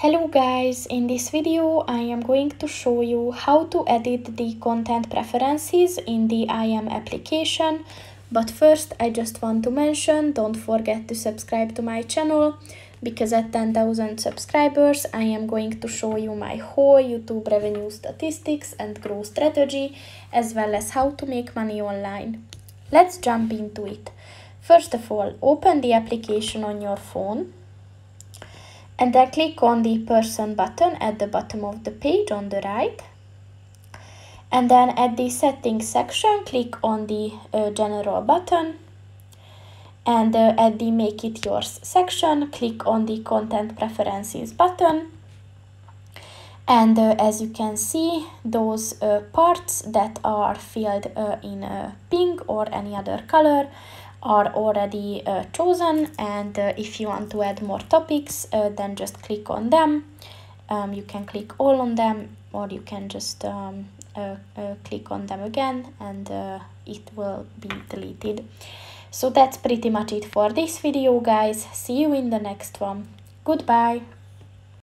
Hello guys, in this video I am going to show you how to edit the content preferences in the IM application. But first I just want to mention, don't forget to subscribe to my channel, because at 10,000 subscribers I am going to show you my whole YouTube revenue statistics and growth strategy, as well as how to make money online. Let's jump into it. First of all, open the application on your phone. And then click on the person button at the bottom of the page on the right. And then at the settings section, click on the general button. And at the make it yours section, click on the content preferences button. And as you can see, those parts that are filled in pink or any other color are already chosen, and if you want to add more topics, then just click on them. You can click all on them, or you can just click on them again, and it will be deleted. So that's pretty much it for this video, guys. See you in the next one. Goodbye.